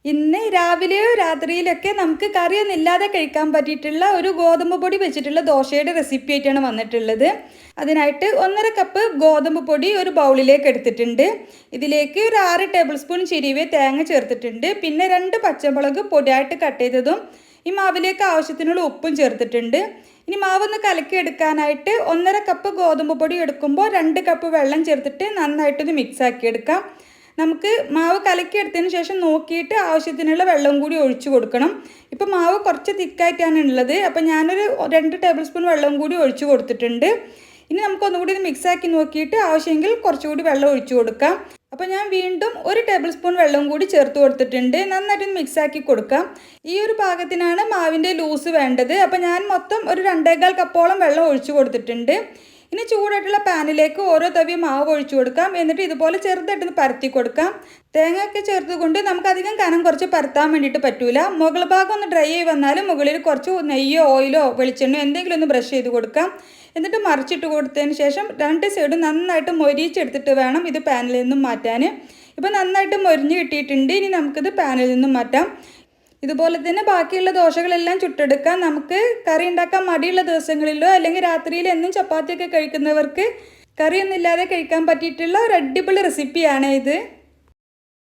ഇന്ന് രാവിലെയോ രാത്രിയിലൊക്കെ നമുക്ക് കറിയൊന്നും ഇല്ലാതെ കഴിക്കാൻ പറ്റിയിട്ടുള്ള ഒരു ഗോതമ്പ് പൊടി വെച്ചിട്ടുള്ള ദോശയുടെ റെസിപ്പി ആയിട്ടാണ് വന്നിട്ടുള്ളത്. അതിനായിട്ട് 1.5 കപ്പ് ഗോതമ്പ് പൊടി ഒരു ബൗളിലേക്ക് എടുത്തിട്ടുണ്ട്. ഇതിലേക്ക് ഒരു 6 ടേബിൾ സ്പൂൺ ചിരിവെ തേങ്ങ ചേർത്തിട്ടുണ്ട്. പിന്നെ 2 പച്ചമുളക് പൊടിയായിട്ട് കട്ട് ചെയ്തതും ഈ മാവിലേക്ക് ആവശ്യത്തിനുള്ള ഉപ്പും ചേർത്തിട്ടുണ്ട്. ഇനി മാവൊന്ന് കലക്കി എടുക്കാനായിട്ട് 1.5 കപ്പ് ഗോതമ്പ് പൊടി എടുക്കുമ്പോൾ 2 കപ്പ് വെള്ളം ചേർത്തിട്ട് നന്നായിട്ടൊന്ന് മിക്സ് ആക്കി എടുക്കാം. നമുക്ക് മാവ് കലക്കിയെടുത്തതിന് ശേഷം നോക്കിയിട്ട് ആവശ്യത്തിനുള്ള വെള്ളം കൂടി ഒഴിച്ചു കൊടുക്കണം. ഇപ്പോൾ മാവ് കുറച്ച് തിക്കായിട്ടാണ് ഉള്ളത്, അപ്പോൾ ഞാനൊരു 2 ടേബിൾ സ്പൂൺ വെള്ളം കൂടി ഒഴിച്ചു കൊടുത്തിട്ടുണ്ട്. ഇനി നമുക്കൊന്നുകൂടി ഇത് മിക്സാക്കി നോക്കിയിട്ട് ആവശ്യമെങ്കിൽ കുറച്ചുകൂടി വെള്ളം ഒഴിച്ചു കൊടുക്കാം. അപ്പോൾ ഞാൻ വീണ്ടും 1 ടേബിൾ സ്പൂൺ വെള്ളം കൂടി ചേർത്ത് കൊടുത്തിട്ടുണ്ട്. നന്നായിട്ട് മിക്സാക്കി കൊടുക്കാം. ഈ ഒരു പാകത്തിനാണ് മാവിൻ്റെ ലൂസ് വേണ്ടത്. അപ്പോൾ ഞാൻ മൊത്തം ഒരു 2.25 കപ്പോളം വെള്ളം ഒഴിച്ചു കൊടുത്തിട്ടുണ്ട്. ഇനി ചൂടായിട്ടുള്ള പാനിലേക്ക് ഓരോ തവി മാവ് ഒഴിച്ചു കൊടുക്കാം. എന്നിട്ട് ഇതുപോലെ ചെറുതായിട്ടൊന്ന് പരത്തി കൊടുക്കാം. തേങ്ങയൊക്കെ ചേർത്തുകൊണ്ട് നമുക്കധികം കനം കുറച്ച് പരത്താൻ വേണ്ടിയിട്ട് പറ്റൂല. മുകൾ ഭാഗം ഒന്ന് ഡ്രൈ ആയി വന്നാലും മുകളിൽ കുറച്ച് നെയ്യോ ഓയിലോ വെളിച്ചെണ്ണയോ എന്തെങ്കിലും ഒന്ന് ബ്രഷ് ചെയ്ത് കൊടുക്കാം. എന്നിട്ട് മറിച്ചിട്ട് കൊടുത്തതിന് ശേഷം 2 സൈഡും നന്നായിട്ട് മൊരിച്ചെടുത്തിട്ട് വേണം ഇത് പാനിൽ നിന്നും മാറ്റാൻ. ഇപ്പോൾ നന്നായിട്ട് മൊരിഞ്ഞ് കിട്ടിയിട്ടുണ്ട്. ഇനി നമുക്കിത് പാനിൽ നിന്നും മാറ്റാം. ഇതുപോലെ തന്നെ ബാക്കിയുള്ള ദോശകളെല്ലാം ചുട്ടെടുക്കാം. നമുക്ക് കറി ഉണ്ടാക്കാൻ മടിയുള്ള ദിവസങ്ങളിലോ അല്ലെങ്കിൽ രാത്രിയിൽ എന്നും ചപ്പാത്തിയൊക്കെ കഴിക്കുന്നവർക്ക് കറിയൊന്നും ഇല്ലാതെ കഴിക്കാൻ പറ്റിയിട്ടുള്ള ഒരു അടിപൊളി റെസിപ്പിയാണ് ഇത്.